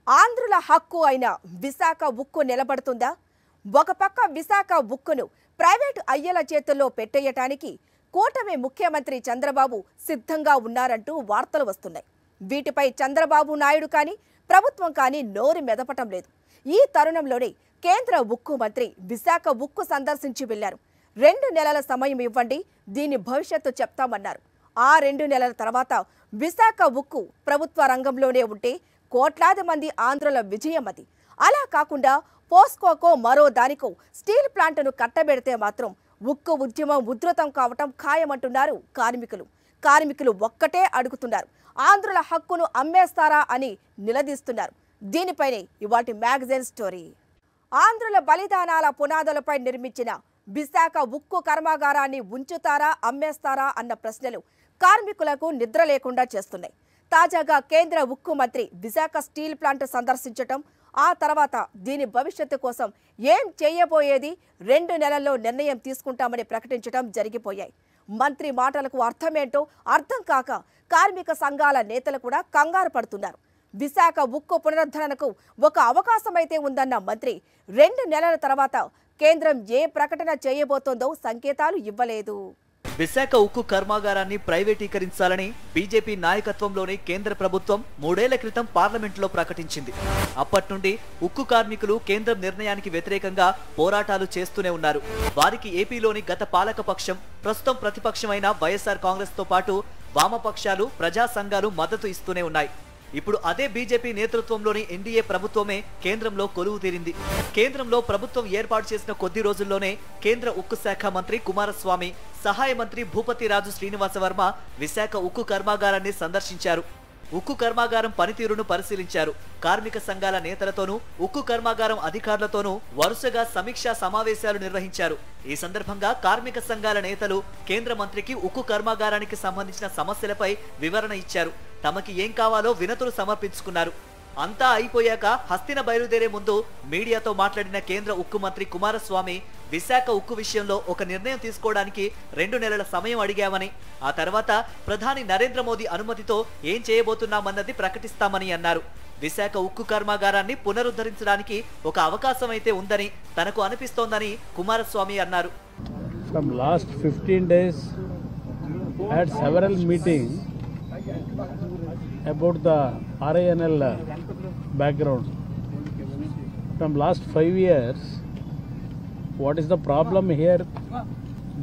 ఆంధ్రుల హక్కు అయిన విశాఖ ఉక్కు నిలబడుతుందా? ఒక పక్క విశాఖ ఉక్కును ప్రైవేటు అయ్యల చేతుల్లో పెట్టేయటానికి కూటమి ముఖ్యమంత్రి చంద్రబాబు సిద్ధంగా ఉన్నారంటూ వార్తలు వస్తున్నాయి. వీటిపై చంద్రబాబు నాయుడు కానీ ప్రభుత్వం కానీ నోరు మెదపటం లేదు. ఈ తరుణంలోనే కేంద్ర ఉక్కు మంత్రి విశాఖ ఉక్కు సందర్శించి వెళ్లారు. 2 నెలల సమయం ఇవ్వండి, దీని భవిష్యత్తు చెప్తామన్నారు. ఆ 2 నెలల తర్వాత విశాఖ ఉక్కు ప్రభుత్వ రంగంలోనే ఉంటే కోట్లాది మంది ఆంధ్రుల విజయం అది. అలా కాకుండా పోస్కోకో మరో దానికో స్టీల్ ప్లాంట్ను కట్టబెడితే మాత్రం ఉక్కు ఉద్యమం ఉధృతం కావటం ఖాయమంటున్నారు కార్మికులు ఒక్కటే అడుగుతున్నారు, ఆంధ్రుల హక్కును అమ్మేస్తారా అని నిలదీస్తున్నారు. దీనిపైనే ఇవాటి మ్యాగజైన్ స్టోరీ. ఆంధ్రుల బలిదానాల పునాదులపై నిర్మించిన విశాఖ ఉక్కు కర్మాగారాన్ని ఉంచుతారా అమ్మేస్తారా అన్న ప్రశ్నలు కార్మికులకు నిద్ర లేకుండా చేస్తున్నాయి. తాజాగా కేంద్ర ఉక్కు మంత్రి విశాఖ స్టీల్ ప్లాంట్ సందర్శించటం, ఆ తర్వాత దీని భవిష్యత్తు కోసం ఏం చేయబోయేది 2 నెలల్లో నిర్ణయం తీసుకుంటామని ప్రకటించడం జరిగిపోయాయి. మంత్రి మాటలకు అర్థమేంటో అర్థం కాక కార్మిక సంఘాల నేతలు కూడా కంగారు పడుతున్నారు. విశాఖ ఉక్కు పునరుద్ధరణకు ఒక అవకాశమైతే ఉందన్న మంత్రి 2 నెలల తర్వాత కేంద్రం ఏ ప్రకటన చేయబోతోందో సంకేతాలు ఇవ్వలేదు. విశాఖ ఉక్కు కర్మాగారాన్ని ప్రైవేటీకరించాలని బీజేపీ నాయకత్వంలోని కేంద్ర ప్రభుత్వం 3 ఏళ్ల క్రితం పార్లమెంటులో ప్రకటించింది. అప్పటి నుండి ఉక్కు కార్మికులు కేంద్రం నిర్ణయానికి వ్యతిరేకంగా పోరాటాలు చేస్తూనే ఉన్నారు. వారికి ఏపీలోని గత పాలకపక్షం, ప్రస్తుతం ప్రతిపక్షమైన వైఎస్ఆర్ కాంగ్రెస్ తో పాటు వామపక్షాలు, ప్రజా సంఘాలు మద్దతు ఇస్తూనే ఉన్నాయి. ఇప్పుడు అదే బీజేపీ నేతృత్వంలోని ఎన్డీఏ ప్రభుత్వమే కేంద్రంలో కొలువు తీరింది. కేంద్రంలో ప్రభుత్వం ఏర్పాటు చేసిన కొద్ది రోజుల్లోనే కేంద్ర ఉక్కు శాఖ మంత్రి కుమారస్వామి, సహాయ మంత్రి భూపతిరాజు శ్రీనివాసవర్మ విశాఖ ఉక్కు కర్మాగారాన్ని సందర్శించారు. ఉక్కు కర్మాగారం పనితీరును పరిశీలించారు. కార్మిక సంఘాల నేతలతోనూ ఉక్కు కర్మాగారం అధికారులతోనూ వరుసగా సమీక్షా సమావేశాలు నిర్వహించారు. ఈ సందర్భంగా కార్మిక సంఘాల నేతలు కేంద్ర మంత్రికి ఉక్కు కర్మాగారానికి సంబంధించిన సమస్యలపై వివరణ ఇచ్చారు. తమకి ఏం కావాలో వినతులు సమర్పించుకున్నారు. అంతా అయిపోయాక హస్తిన బయలుదేరే ముందు మీడియాతో మాట్లాడిన కేంద్ర ఉక్కు మంత్రి కుమారస్వామి విశాఖ ఉక్కు విషయంలో ఒక నిర్ణయం తీసుకోవడానికి 2 నెలల సమయం అడిగామని, ఆ తర్వాత ప్రధాని నరేంద్ర మోదీ అనుమతితో ఏం చేయబోతున్నామన్నది ప్రకటిస్తామని అన్నారు. విశాఖ ఉక్కు కర్మాగారాన్ని పునరుద్ధరించడానికి ఒక అవకాశం అయితే ఉందని తనకు అనిపిస్తోందని కుమారస్వామి అన్నారు. From last 15 days I had several meetings about the RINL background. From last 5 years, what is the problem here?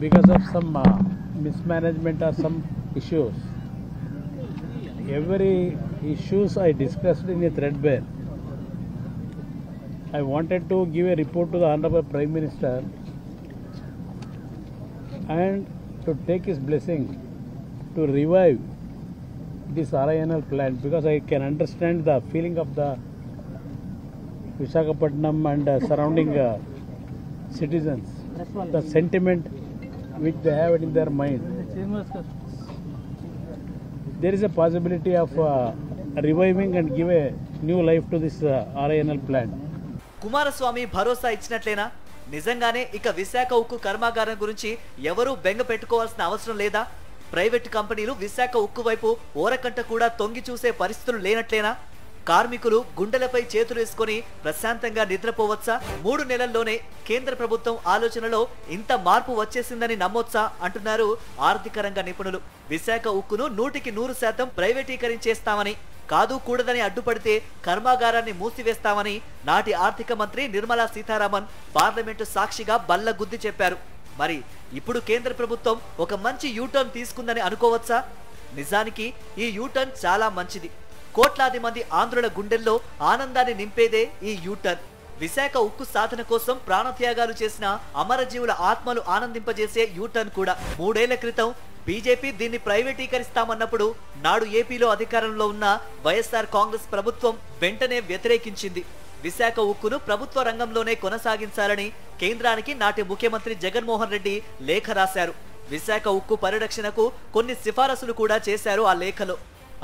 Because of some mismanagement or some issues. Every issues I discussed in a threadbare. I wanted to give a report to the Honorable Prime Minister and to take his blessing to revive this RINL plant, because I can understand the feeling of the Visakhapatnam and surrounding citizens, the sentiment which they have in their mind. There is a possibility of reviving and give a new life to this RINL plant. Kumaraswamy భరోసా ఇచ్చినట్లేనా? నిజంగానే ఇక విశాఖ ఉక్కు కర్మాగారం గురించి ఎవరూ బెంగ పెట్టుకోవాల్సిన అవసరం లేదా? ప్రైవేటు కంపెనీలు విశాఖ ఉక్కు వైపు ఓరకంట కూడా తొంగి చూసే పరిస్థితులు లేనట్లేనా? కార్మికులు గుండెలపై చేతులు వేసుకొని ప్రశాంతంగా నిద్రపోవచ్చా? 3 నెలల్లోనే కేంద్ర ప్రభుత్వం ఆలోచనలో ఇంత మార్పు వచ్చేసిందని నమ్మొచ్చా అంటున్నారు ఆర్థిక రంగ నిపుణులు. విశాఖ ఉక్కును 100% ప్రైవేటీకరించేస్తామని, కాదు కూడదని అడ్డుపడితే కర్మాగారాన్ని మూసివేస్తామని నాటి ఆర్థిక మంత్రి నిర్మలా సీతారామన్ పార్లమెంటు సాక్షిగా బల్లగుద్ది చెప్పారు. మరి ఇప్పుడు కేంద్ర ప్రభుత్వం ఒక మంచి యూటర్న్ తీసుకుందని అనుకోవచ్చా? నిజానికి ఈ యూటర్న్ చాలా మంచిది. కోట్లాది మంది ఆంధ్రుల గుండెల్లో ఆనందాన్ని నింపేదే ఈ యూటర్న్. విశాఖ ఉక్కు సాధన కోసం ప్రాణత్యాగాలు చేసిన అమరజీవుల ఆత్మలు ఆనందింపజేసే యూటర్న్ కూడా. 3 ఏళ్ల క్రితం బీజేపీ దీన్ని ప్రైవేటీకరిస్తామన్నప్పుడు నాడు ఏపీలో అధికారంలో ఉన్న వైఎస్ఆర్ కాంగ్రెస్ ప్రభుత్వం వెంటనే వ్యతిరేకించింది. విశాఖ ఉక్కును ప్రభుత్వ రంగంలోనే కొనసాగించాలని కేంద్రానికి నాటి ముఖ్యమంత్రి జగన్మోహన్ రెడ్డి లేఖ రాశారు. విశాఖ ఉక్కు పరిరక్షణకు కొన్ని సిఫారసులు కూడా చేశారు ఆ లేఖలో.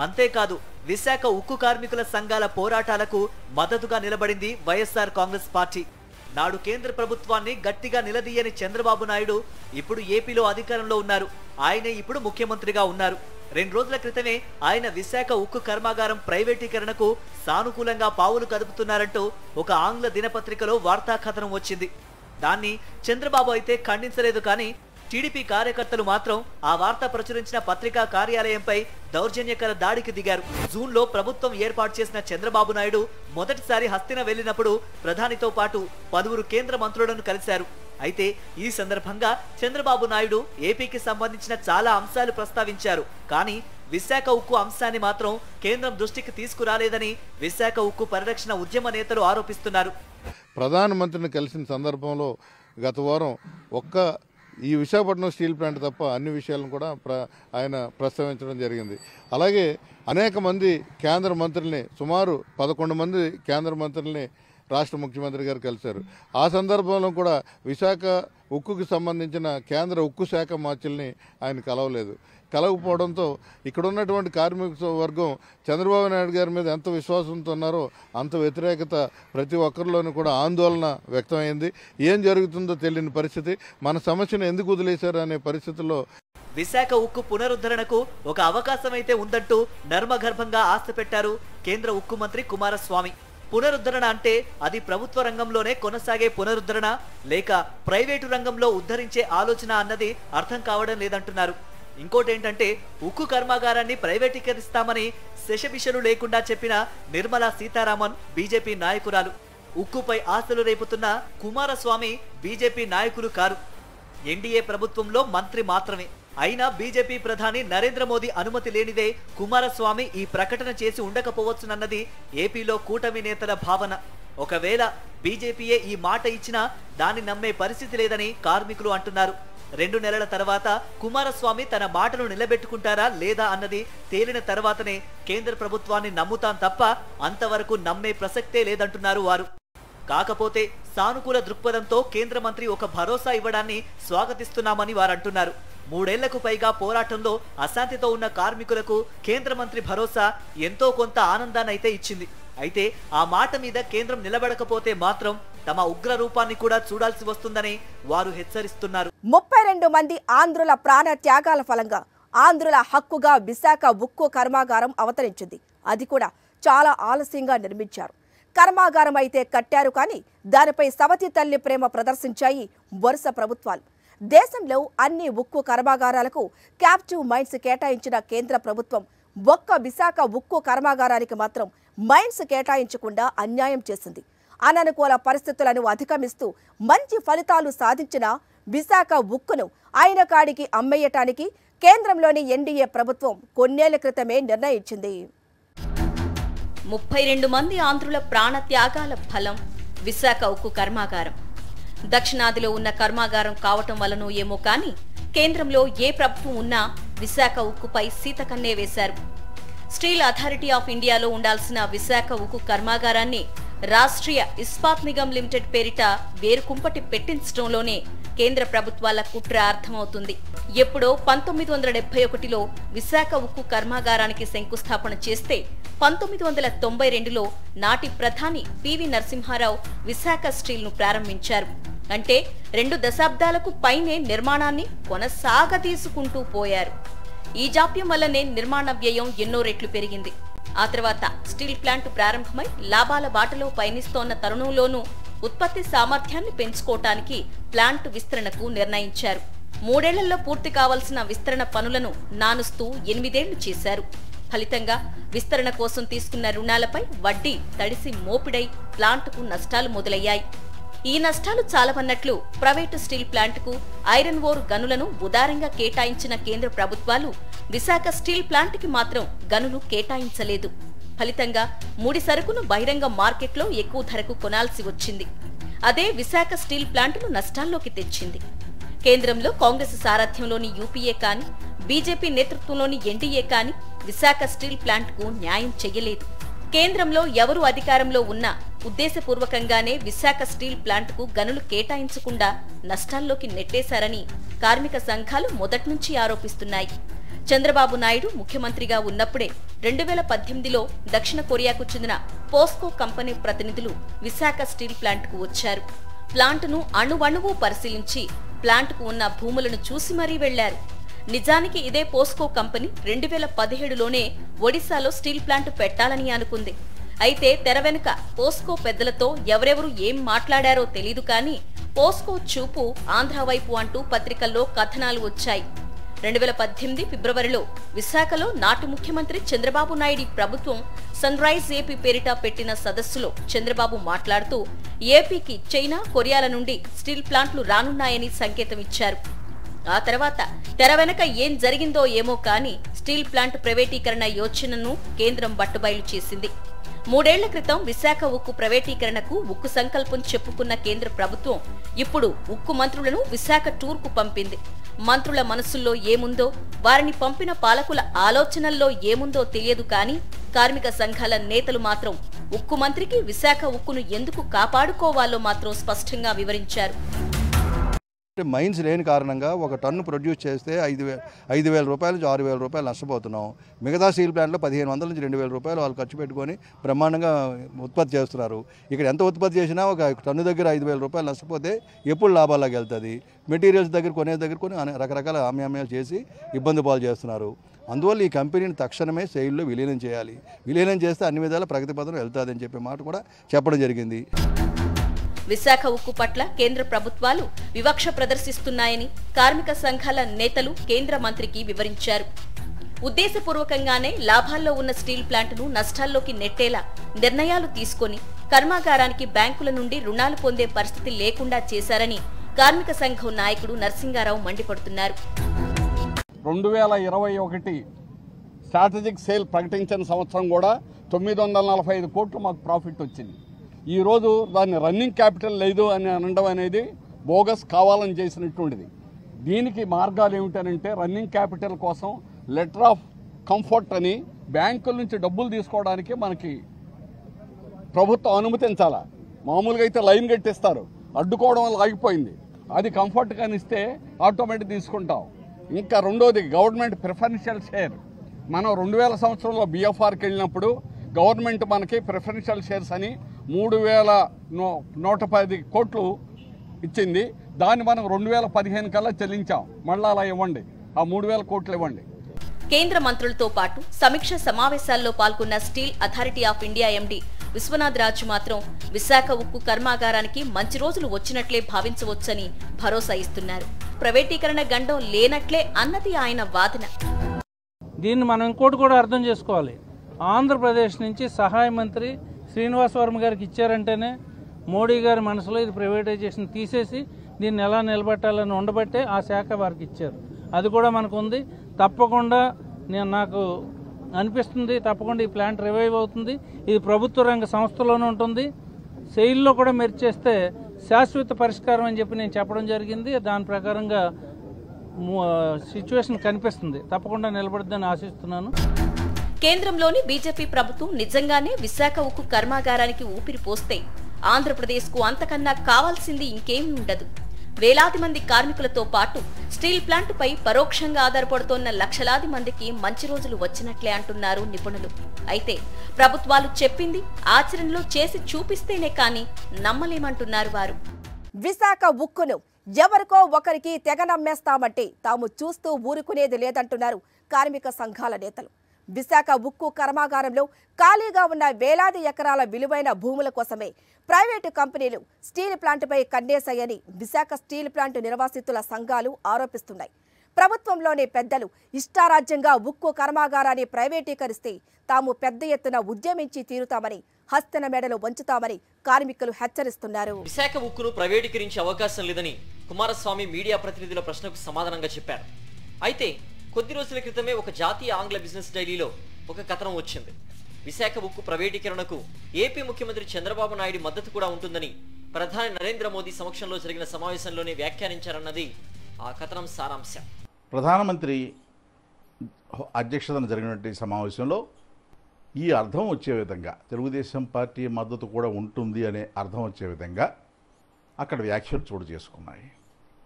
అంతేకాదు విశాఖ ఉక్కు కార్మికుల సంఘాల పోరాటాలకు మద్దతుగా నిలబడింది వైఎస్ఆర్ కాంగ్రెస్ పార్టీ. నాడు కేంద్ర ప్రభుత్వాన్ని గట్టిగా నిలదీయని చంద్రబాబు నాయుడు ఇప్పుడు ఏపీలో అధికారంలో ఉన్నారు. ఆయనే ఇప్పుడు ముఖ్యమంత్రిగా ఉన్నారు. 2 రోజుల క్రితమే ఆయన విశాఖ ఉక్కు కర్మాగారం ప్రైవేటీకరణకు సానుకూలంగా పావులు కదుపుతున్నారంటూ ఒక ఆంగ్ల దినపత్రికలో వార్తా కథనం వచ్చింది. దాన్ని చంద్రబాబు అయితే ఖండించలేదు. కానీ టీడీపీ కార్యకర్తలు మాత్రం ఆ వార్త ప్రచురించిన పత్రికా కార్యాలయంపై దౌర్జన్యకర దాడికి దిగారు. జూన్లో ప్రభుత్వం ఏర్పాటు చేసిన చంద్రబాబు నాయుడు మొదటిసారి హస్తిన వెళ్లినప్పుడు ప్రధానితో పాటు 10 కేంద్ర మంత్రులను కలిశారు. అయితే ఈ సందర్భంగా చంద్రబాబు నాయుడు ఏపీకి సంబంధించిన చాలా అంశాలు ప్రస్తావించారు. కానీ విశాఖ ఉక్కు అంశాన్ని మాత్రం కేంద్రం దృష్టికి తీసుకురాలేదని విశాఖ ఉక్కు పరిరక్షణ ఉద్యమ నేతలు ఆరోపిస్తున్నారు. ప్రధానమంత్రిని కలిసిన సందర్భంలో గత వారం ఈ విశాఖపట్నం స్టీల్ ప్లాంట్ తప్ప అన్ని విషయాలను కూడా ఆయన ప్రస్తావించడం జరిగింది. అలాగే అనేక మంది కేంద్ర మంత్రుల్ని, సుమారు 11 మంది కేంద్ర మంత్రుల్ని రాష్ట్ర ముఖ్యమంత్రి గారు కలిశారు. ఆ సందర్భంలో కూడా విశాఖ ఉక్కుకి సంబంధించిన కేంద్ర ఉక్కు శాఖ మార్చుల్ని ఆయన కలవకపోవడంతో ఇక్కడ ఉన్నటువంటి కార్మిక వర్గం చంద్రబాబు నాయుడు గారి మీద ఎంత విశ్వాసంతో ఉన్నారో అంత వ్యతిరేకత ప్రతి ఒక్కరిలోనూ కూడా ఆందోళన వ్యక్తమైంది. ఏం జరుగుతుందో తెలియని పరిస్థితి, మన సమస్యను ఎందుకు వదిలేశారు అనే పరిస్థితుల్లో విశాఖ ఉక్కు పునరుద్ధరణకు ఒక అవకాశం అయితే ఉందంటూ నర్మగర్భంగా ఆశ పెట్టారు కేంద్ర ఉక్కు మంత్రి కుమారస్వామి. పునరుద్ధరణ అంటే అది ప్రభుత్వ రంగంలోనే కొనసాగే పునరుద్ధరణ లేక ప్రైవేటు రంగంలో ఉద్ధరించే ఆలోచన అన్నది అర్థం కావడం లేదంటున్నారు. ఇంకోటేంటంటే ఉక్కు కర్మాగారాన్ని ప్రైవేటీకరిస్తామని శశబిషలు లేకుండా చెప్పిన నిర్మలా సీతారామన్ బీజేపీ నాయకురాలు. ఉక్కుపై ఆశలు రేపుతున్న కుమారస్వామి బీజేపీ నాయకులు కారు. ఎన్డీఏ ప్రభుత్వంలో మంత్రి మాత్రమే. అయినా బీజేపీ ప్రధాని నరేంద్ర మోదీ అనుమతి లేనిదే కుమారస్వామి ఈ ప్రకటన చేసి ఉండకపోవచ్చునన్నది ఏపీలో కూటమి నేతల భావన. ఒకవేళ బీజేపీయే ఈ మాట ఇచ్చినా దాన్ని నమ్మే పరిస్థితి లేదని కార్మికులు అంటున్నారు. 2 నెలల తర్వాత కుమారస్వామి తన మాటను నిలబెట్టుకుంటారా లేదా అన్నది తేలిన తర్వాతనే కేంద్ర ప్రభుత్వాన్ని నమ్ముతాం తప్ప అంతవరకు నమ్మే ప్రసక్తే లేదంటున్నారు వారు. కాకపోతే సానుకూల దృక్పథంతో కేంద్ర మంత్రి ఒక భరోసా ఇవ్వడాన్ని స్వాగతిస్తున్నామని వారంటున్నారు. 3 ఏళ్లకు పైగా పోరాటంలో అశాంతితో ఉన్న కార్మికులకు కేంద్ర మంత్రి భరోసా ఎంతో కొంత ఆనందాన్నైతే ఇచ్చింది. అయితే ఆ మాట మీద కేంద్రం నిలబడకపోతే మాత్రం తమ ఉగ్ర రూపాన్ని కూడా చూడాల్సి వస్తుందని వారు హెచ్చరిస్తున్నారు. 32 మంది ఆంధ్రుల ప్రాణ త్యాగాల ఫలంగా ఆంధ్రుల హక్కుగా విశాఖ ఉక్కు కర్మాగారం అవతరించింది. అది కూడా చాలా ఆలస్యంగా నిర్మించారు. కర్మాగారం అయితే కట్టారు, కానీ దానిపై సవతి తల్లి ప్రేమ ప్రదర్శించాయి వరుస ప్రభుత్వాలు. దేశంలో అన్ని ఉక్కు కర్మాగారాలకు క్యాప్టివ్ మైన్స్ కేటాయించిన కేంద్ర ప్రభుత్వం ఒక్క విశాఖ ఉక్కు కర్మాగారానికి మాత్రం మైన్స్ కేటాయించకుండా అన్యాయం చేసింది. అననుకూల పరిస్థితులను అధిగమిస్తూ మంచి ఫలితాలు సాధించిన విశాఖ ఉక్కును ఆయన కాడికి అమ్మేయటానికి కేంద్రంలోని ఎన్డీఏ ప్రభుత్వం కొన్నేళ్ల క్రితమే నిర్ణయించింది. 32 మంది ఆంధ్రుల ప్రాణ త్యాగాల ఫలం విశాఖ ఉక్కు కర్మాగారం. దక్షిణాదిలో ఉన్న కర్మాగారం కావటం వలనో ఏమో కానీ కేంద్రంలో ఏ ప్రభుత్వం ఉన్నా విశాఖ ఉక్కుపై సీతకన్నే వేశారు. స్టీల్ అథారిటీ ఆఫ్ ఇండియాలో ఉండాల్సిన విశాఖ ఉక్కు కర్మాగారాన్ని రాష్ట్రీయ ఇస్పాత్ నిగమ్ లిమిటెడ్ పేరిట వేరుకుంపటి పెట్టించడంలోనే కేంద్ర ప్రభుత్వాల కుట్ర అర్థమవుతుంది. ఎప్పుడో 1971లో విశాఖ ఉక్కు కర్మాగారానికి శంకుస్థాపన చేస్తే 1992లో నాటి ప్రధాని పివి నరసింహారావు విశాఖ స్టీల్ను ప్రారంభించారు. అంటే 2 దశాబ్దాలకు పైనే నిర్మాణాన్ని కొనసాగదీసుకుంటూ పోయారు. ఈ జాప్యం వల్లనే నిర్మాణ వ్యయం ఎన్నో రెట్లు పెరిగింది. ఆ తర్వాత స్టీల్ ప్లాంట్ ప్రారంభమై లాభాల బాటలో పయనిస్తోన్న తరుణంలోనూ ఉత్పత్తి సామర్థ్యాన్ని పెంచుకోవటానికి ప్లాంట్ విస్తరణకు నిర్ణయించారు. 3 ఏళ్లలో పూర్తి కావాల్సిన విస్తరణ పనులను నానుస్తూ 8 ఏళ్లు చేశారు. ఫలితంగా విస్తరణ కోసం తీసుకున్న రుణాలపై వడ్డీ తడిసి మోపిడై ప్లాంట్కు నష్టాలు మొదలయ్యాయి. ఈ నష్టాలు చాలవన్నట్లు ప్రైవేటు స్టీల్ ప్లాంట్కు ఐరన్ ఓర్ గనులను ఉదారంగా కేటాయించిన కేంద్ర ప్రభుత్వాలు విశాఖ స్టీల్ ప్లాంట్కి మాత్రం గనులు కేటాయించలేదు. ఫలితంగా ముడి సరుకును బహిరంగ మార్కెట్లో ఎక్కువ ధరకు కొనాల్సి వచ్చింది. అదే విశాఖ స్టీల్ ప్లాంట్ను నష్టాల్లోకి తెచ్చింది. కేంద్రంలో కాంగ్రెస్ సారథ్యంలోని యూపీఏ కానీ బీజేపీ నేతృత్వంలోని ఎన్డీఏ కానీ విశాఖ స్టీల్ ప్లాంట్కు న్యాయం చెయ్యలేదు. కేంద్రంలో ఎవరు అధికారంలో ఉన్నా ఉద్దేశపూర్వకంగానే విశాఖ స్టీల్ ప్లాంట్కు గనులు కేటాయించకుండా నష్టాల్లోకి నెట్టేశారని కార్మిక సంఘాలు మొదట్నుంచి ఆరోపిస్తున్నాయి. చంద్రబాబు నాయుడు ముఖ్యమంత్రిగా ఉన్నప్పుడే 2018లో దక్షిణ కొరియాకు చెందిన పోస్కో కంపెనీ ప్రతినిధులు విశాఖ స్టీల్ ప్లాంట్కు వచ్చారు. ప్లాంటును అణువణువు పరిశీలించి ప్లాంటుకు ఉన్న భూములను చూసి మరీ వెళ్లారు. నిజానికి ఇదే పోస్కో కంపెనీ 2017లోనే ఒడిశాలో స్టీల్ ప్లాంట్ పెట్టాలని అనుకుంది. అయితే తెర వెనుక పోస్కో పెద్దలతో ఎవరెవరు ఏం మాట్లాడారో తెలీదు కానీ పోస్కో చూపు ఆంధ్ర వైపు అంటూ పత్రికల్లో కథనాలు వచ్చాయి. 2018 ఫిబ్రవరిలో విశాఖలో నాటి ముఖ్యమంత్రి చంద్రబాబు నాయుడు ప్రభుత్వం సన్ రైజ్ ఏపీ పేరిట పెట్టిన సదస్సులో చంద్రబాబు మాట్లాడుతూ ఏపీకి చైనా, కొరియాల నుండి స్టీల్ ప్లాంట్లు రానున్నాయని సంకేతం ఇచ్చారు. ఆ తర్వాత తెర వెనక ఏం జరిగిందో ఏమో కానీ స్టీల్ ప్లాంట్ ప్రైవేటీకరణ యోచనను కేంద్రం బట్టుబయలు చేసింది. 3 ఏళ్ల క్రితం విశాఖ ఉక్కు ప్రైవేటీకరణకు ఉక్కు సంకల్పం చెప్పుకున్న కేంద్ర ప్రభుత్వం ఇప్పుడు ఉక్కు మంత్రులను విశాఖ టూర్కు పంపింది. మంత్రుల మనసుల్లో ఏముందో, వారిని పంపిన పాలకుల ఆలోచనల్లో ఏముందో తెలియదు కానీ కార్మిక సంఘాల నేతలు మాత్రం ఉక్కు మంత్రికి విశాఖ ఉక్కును ఎందుకు కాపాడుకోవాలో మాత్రం స్పష్టంగా వివరించారు. మైన్స్ లేని కారణంగా ఒక టన్ను ప్రొడ్యూస్ చేస్తే 5,000 రూపాయల నుంచి 6,000 రూపాయలు నష్టపోతున్నాం. మిగతా స్టీల్ ప్లాంట్లో 1,500 నుంచి 2,000 రూపాయలు వాళ్ళు ఖర్చు పెట్టుకొని బ్రహ్మాండంగా ఉత్పత్తి చేస్తున్నారు. ఇక్కడ ఎంత ఉత్పత్తి చేసినా ఒక టన్ను దగ్గర 5,000 రూపాయలు నష్టపోతే ఎప్పుడు లాభాలకు వెళ్తుంది? మెటీరియల్స్ దగ్గర కొనే దగ్గర కొని రకరకాల ఆమ్యామ్యాలు చేసి ఇబ్బంది పాలు చేస్తున్నారు. అందువల్ల ఈ కంపెనీని తక్షణమే సెయిల్లో విలీనం చేయాలి. విలీనం చేస్తే అన్ని విధాల ప్రగతి పథం వెళ్తుందని చెప్పే మాట కూడా చెప్పడం జరిగింది. విశాఖ ఉక్కు పట్ల కేంద్ర ప్రభుత్వాలు వివక్ష ప్రదర్శిస్తున్నాయని కార్మిక సంఘాల నేతలు కేంద్ర మంత్రికి వివరించారు. ఉద్దేశపూర్వకంగానే లాభాల్లో ఉన్న స్టీల్ ప్లాంట్ను నష్టాల్లోకి నెట్టేలా నిర్ణయాలు తీసుకొని కర్మాగారానికి బ్యాంకుల నుండి రుణాలు పొందే పరిస్థితి లేకుండా చేశారని కార్మిక సంఘం నాయకుడు నరసింగారావు మండిపడుతున్నారు. 2021 స్ట్రాటజిక్ సేల్ ప్రకటించిన సంవత్సరం కూడా 945 కోట్లు మాకు ప్రాఫిట్ వచ్చింది. ఈరోజు దాన్ని రన్నింగ్ క్యాపిటల్ లేదు అని అనడం అనేది బోగస్ కావాలని చేసినటువంటిది. దీనికి మార్గాలు ఏమిటనంటే రన్నింగ్ క్యాపిటల్ కోసం లెటర్ ఆఫ్ కంఫర్ట్ అని బ్యాంకుల నుంచి డబ్బులు తీసుకోవడానికి మనకి ప్రభుత్వం అనుమతించాలా. మామూలుగా అయితే లైన్ కట్టిస్తారు, అడ్డుకోవడం వల్ల ఆగిపోయింది. అది కంఫర్ట్ కానిస్తే ఆటోమేటిక్ తీసుకుంటాం. ఇంకా రెండోది గవర్నమెంట్ ప్రిఫరెన్షియల్ షేర్. మనం 2000 సంవత్సరంలో బిఎఫ్ఆర్కి వెళ్ళినప్పుడు గవర్నమెంట్ మనకి ప్రిఫరెన్షియల్ షేర్స్ అని 3,110 కోట్లు ఇచ్చింది. దాన్ని మనం 2015 కల్లా చెల్లించాం. మళ్ళీ అలా ఇవ్వండి, ఆ 3,000 కోట్లు ఇవ్వండి. కేంద్ర మంత్రులతో పాటు సమీక్ష సమావేశాల్లో పాల్గొన్న steel authority of India MD Vishwanath Raju మాత్రం విశాఖ ఉక్కు కర్మాగారానికి మంచి రోజులు వచ్చినట్లే భావించవచ్చని భరోసా ఇస్తున్నారు. ప్రైవేటీకరణ గండం లేనట్లే అన్నది ఆయన వాదన. దీన్ని మనం ఇంకోటి కూడా అర్థం చేసుకోవాలి. ఆంధ్రప్రదేశ్ నుంచి సహాయ మంత్రి శ్రీనివాస్ వర్మ గారికి ఇచ్చారంటేనే మోడీ గారి మనసులో ఇది ప్రైవేటైజేషన్ తీసేసి దీన్ని ఎలా నిలబెట్టాలని ఉండబట్టే ఆ శాఖ వారికి ఇచ్చారు. అది కూడా మనకు ఉంది. తప్పకుండా నాకు అనిపిస్తుంది, తప్పకుండా ఈ ప్లాంట్ రివైవ్ అవుతుంది. ఇది ప్రభుత్వ రంగ సంస్థలోనే ఉంటుంది. సెయిల్లో కూడా మెర్చేస్తే శాశ్వత పరిష్కారం అని చెప్పి నేను చెప్పడం జరిగింది. దాని ప్రకారంగా సిచ్యువేషన్ కనిపిస్తుంది. తప్పకుండా నిలబడుతుందని ఆశిస్తున్నాను. కేంద్రంలోని బీజేపీ ప్రభుత్వం నిజంగానే విశాఖ ఉక్కు కర్మాగారానికి ఊపిరి పోస్తే ఆంధ్రప్రదేశ్కు అంతకన్నా కావాల్సింది ఇంకేమీ ఉండదు. వేలాది మంది కార్మికులతో పాటు స్టీల్ ప్లాంటుపై పరోక్షంగా ఆధారపడుతోన్న లక్షలాది మందికి మంచి రోజులు వచ్చినట్లే అంటున్నారు నిపుణులు. అయితే ప్రభుత్వాలు చెప్పింది ఆచరణలో చేసి చూపిస్తేనే కానీ నమ్మలేమంటున్నారు వారు. విశాఖ ఉక్కును ఎవరికో ఒకరికి తెగ నమ్మేస్తామంటే తాము చూస్తూ ఊరుకునేది లేదంటున్నారు కార్మిక సంఘాల నేతలు. విశాఖ ఉక్కు కర్మాగారంలో ఖాళీగా ఉన్న వేలాది ఎకరాల విలువైన భూముల కోసమే ప్రైవేటు కంపెనీలు స్టీల్ ప్లాంటుపై కన్నేశాయని విశాఖ స్టీల్ ప్లాంట్ నిర్వాసితుల సంఘాలు ఆరోపిస్తున్నాయి. ప్రభుత్వంలోని పెద్దలు ఇష్టారాజ్యంగా ఉక్కు కర్మాగారాన్ని ప్రైవేటీకరిస్తే తాము పెద్ద ఎత్తున ఉద్యమించి తీరుతామని, హస్తన మెడలో వంచుతామని కార్మికులు హెచ్చరిస్తున్నారు. విశాఖ ఉక్కును ప్రైవేటీకరించే అవకాశం లేదని కుమారస్వామి మీడియా ప్రతినిధుల ప్రశ్నకు సమాధానంగా చెప్పారు. అయితే కొద్ది రోజుల క్రితమే ఒక జాతీయ ఆంగ్ల బిజినెస్ డైరీలో ఒక కథనం వచ్చింది. విశాఖ ఉక్కు ప్రైవేటీకరణకు ఏపీ ముఖ్యమంత్రి చంద్రబాబు నాయుడు మద్దతు కూడా ఉంటుందని ప్రధాని నరేంద్ర మోదీ సమక్షంలో జరిగిన సమావేశంలోనే వ్యాఖ్యానించారన్నది ఆ కథనం సారాంశం. ప్రధానమంత్రి అధ్యక్షతన జరిగినటువంటి సమావేశంలో ఈ అర్థం వచ్చే విధంగా తెలుగుదేశం పార్టీ మద్దతు కూడా ఉంటుంది అనే అర్థం వచ్చే విధంగా అక్కడ వ్యాఖ్యలు చోటు చేసుకున్నాయి.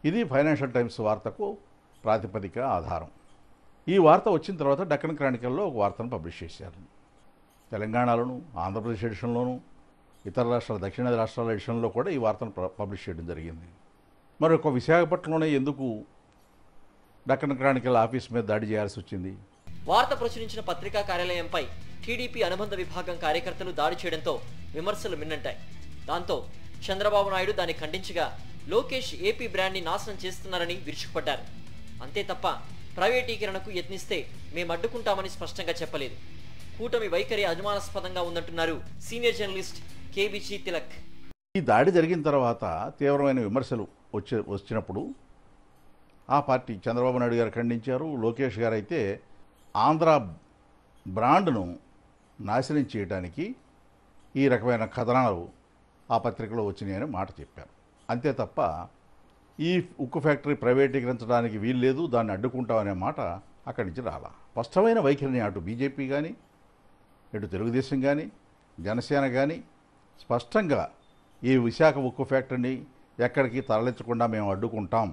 ఇది ఫైనాన్షియల్ టైమ్స్ వార్తకు ప్రాతిపదిక ఆధారం. ఈ వార్త వచ్చిన తర్వాత డక్కన్ క్రానికల్లో ఒక వార్తను పబ్లిష్ చేశారు. తెలంగాణలోను ఆంధ్రప్రదేశ్ ఎడిషన్లోను ఇతర రాష్ట్రాల దక్షిణాది రాష్ట్రాల విషయంలో కూడా ఈ వార్తను పబ్లిష్ చేయడం జరిగింది. మరొక విశాఖపట్నంలోనే ఎందుకు డక్కన్ క్రానికల్ ఆఫీస్ మీద దాడి చేయాల్సి వచ్చింది? వార్త ప్రచురించిన పత్రికా కార్యాలయంపై టీడీపీ అనుబంధ విభాగం కార్యకర్తలు దాడి చేయడంతో విమర్శలు మిన్నంటాయి. దాంతో చంద్రబాబు నాయుడు దాన్ని ఖండించగా లోకేష్ ఏపీ బ్రాండ్ని నాశనం చేస్తున్నారని విరుచుకుపడ్డారు. అంతే తప్ప ప్రైవేటీకరణకు యత్నిస్తే మేము అడ్డుకుంటామని స్పష్టంగా చెప్పలేదు. కూటమి వైఖరి అనుమానాస్పదంగా ఉందంటున్నారు సీనియర్ జర్నలిస్ట్ కేబీజీ తిలక్. ఈ దాడి జరిగిన తర్వాత తీవ్రమైన విమర్శలు వచ్చినప్పుడు ఆ పార్టీ చంద్రబాబు నాయుడు గారు ఖండించారు. లోకేష్ గారు అయితే ఆంధ్ర బ్రాండ్ను నాశనం చేయడానికి ఈ రకమైన కథనాలు ఆ పత్రికలో వచ్చినాయని మాట చెప్పారు. అంతే తప్ప ఈ ఉక్కు ఫ్యాక్టరీ ప్రైవేటీకరించడానికి వీల్లేదు, దాన్ని అడ్డుకుంటామనే మాట అక్కడి నుంచి రాలా. స్పష్టమైన వైఖరిని అటు బీజేపీ కానీ, ఇటు తెలుగుదేశం కానీ, జనసేన కానీ స్పష్టంగా ఈ విశాఖ ఉక్కు ఫ్యాక్టరీని ఎక్కడికి తరలించకుండా మేము అడ్డుకుంటాం,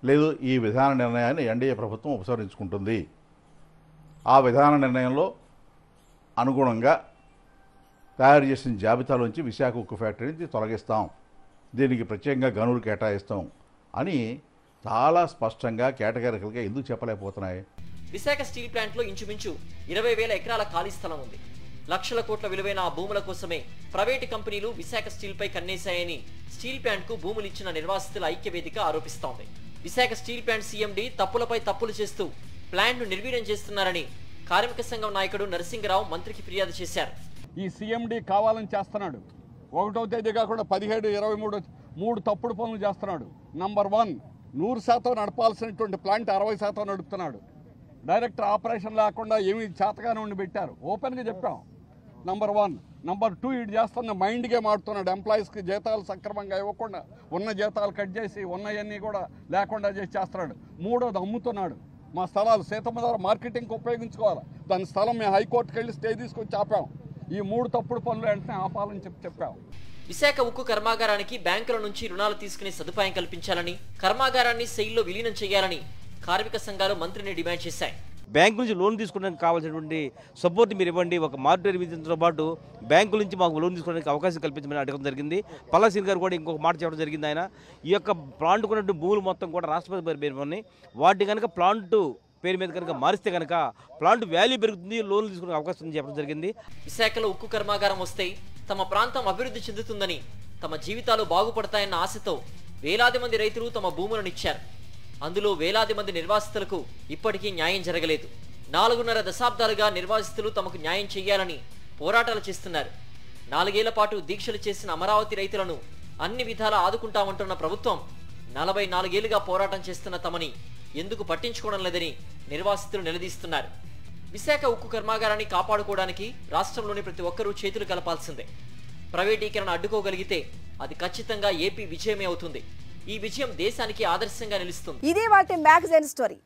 లేదు ఈ విధాన నిర్ణయాన్ని ఎన్డీఏ ప్రభుత్వం ఉపసంహరించుకుంటుంది, ఆ విధాన నిర్ణయంలో అనుగుణంగా తయారు చేసిన జాబితాలోంచి విశాఖ ఉక్కు ఫ్యాక్టరీని తొలగిస్తాం, దీనికి ప్రత్యేకంగా గనులు కేటాయిస్తాం అని చాలా స్పష్టంగా కేటగిరికల్గా ఎందుకు చెప్పలేకపోతున్నాయి? విశాఖ స్టీల్ ప్లాంట్లో ఇంచుమించు 20,000 ఎకరాల ఖాళీ స్థలం ఉంది. లక్షల కోట్ల విలువైన ఆ భూముల కోసమే ప్రైవేటు కంపెనీలు విశాఖ స్టీల్పై కన్నేశాయని స్టీల్ ప్లాంట్కు భూములు ఇచ్చిన నిర్వాసితుల ఐక్యవేదిక ఆరోపిస్తోంది. విశాఖ స్టీల్ ప్లాంట్ సీఎండీ తప్పులపై తప్పులు చేస్తూ ప్లాంట్ను నిర్వీర్యం చేస్తున్నారని కార్మిక సంఘం నాయకుడు నరసింగరావు మంత్రికి ఫిర్యాదు చేశారు. ఈ సీఎండీ కావాలని చేస్తున్నాడు. 1వ తేదీ కాకుండా 17, 23 3 తప్పుడు పనులు చేస్తున్నాడు. నంబర్ 1, 100% నడపాల్సినటువంటి ప్లాంట్ 60% నడుపుతున్నాడు. డైరెక్టర్ ఆపరేషన్ లేకుండా ఏమి చేతగానే ఉండి పెట్టారు. ఓపెన్గా చెప్పాం. నంబర్ 1. నంబర్ 2, ఇటు చేస్తున్న మైండ్ గేమ్ ఆడుతున్నాడు. ఎంప్లాయీస్కి జీతాలు సక్రమంగా ఇవ్వకుండా ఉన్న జీతాలు కట్ చేసి ఉన్నవన్నీ కూడా లేకుండా చేస్తున్నాడు. 3వది అమ్ముతున్నాడు. మా స్థలాలు సీతమ్మ ద్వారా మార్కెటింగ్కి ఉపయోగించుకోవాలి. దాని స్థలం మేము హైకోర్టుకి వెళ్ళి స్టే తీసుకొచ్చి ఆపాం. ఈ 3 తప్పుడు పనులు వెంటనే ఆపాలని చెప్పాం. విశాఖ ఉక్కు కర్మాగారానికి బ్యాంకుల నుంచి రుణాలు తీసుకునే సదుపాయం కల్పించాలని, కర్మాగారాన్ని సెయిల్లో విలీనం చేయాలని కార్మిక సంఘాలు మంత్రిని డిమాండ్ చేశాయి. బ్యాంకు నుంచి లోన్ తీసుకోవడానికి కావాల్సినటువంటి సపోర్ట్ మీరు ఇవ్వండి. ఒక మార్కెట్ విధించడంతో పాటు బ్యాంకుల నుంచి మాకు లోన్ తీసుకోవడానికి అవకాశం కల్పించమని అడగడం జరిగింది. పల్లాసీన్ గారు కూడా ఇంకొక మాట చెప్పడం జరిగింది. ఆయన ఈ యొక్క ప్లాంట్ కొన్నట్టు భూములు మొత్తం కూడా రాష్ట్రపతి పేరు ఉన్నాయి. వాటి కనుక ప్లాంట్ పేరు మీద కనుక మారిస్తే కనుక ప్లాంట్ వాల్యూ పెరుగుతుంది, లోన్లు తీసుకునే అవకాశం చెప్పడం జరిగింది. విశాఖలో ఉక్కు కర్మాగారం వస్తే తమ ప్రాంతం అభివృద్ధి చెందుతుందని, తమ జీవితాలు బాగుపడతాయన్న ఆశతో వేలాది మంది రైతులు తమ భూములను ఇచ్చారు. అందులో వేలాది మంది నిర్వాసితులకు ఇప్పటికీ న్యాయం జరగలేదు. 4.5 దశాబ్దాలుగా నిర్వాసితులు తమకు న్యాయం చేయాలని పోరాటాలు చేస్తున్నారు. 4 ఏళ్ల పాటు దీక్షలు చేసిన అమరావతి రైతులను అన్ని విధాలా ఆదుకుంటామంటున్న ప్రభుత్వం 44 ఏళ్లుగా పోరాటం చేస్తున్న తమని ఎందుకు పట్టించుకోవడం లేదని నిర్వాసితులు నిలదీస్తున్నారు. విశాఖ ఉక్కు కర్మాగారాన్ని కాపాడుకోవడానికి రాష్ట్రంలోని ప్రతి ఒక్కరూ చేతులు కలపాల్సిందే. ప్రైవేటీకరణ అడ్డుకోగలిగితే అది ఖచ్చితంగా ఏపీ విజయమే అవుతుంది. ఈ విజయం దేశానికి ఆదర్శంగా నిలుస్తుంది. ఇదే వాటి మ్యాగజైన్ స్టోరీ.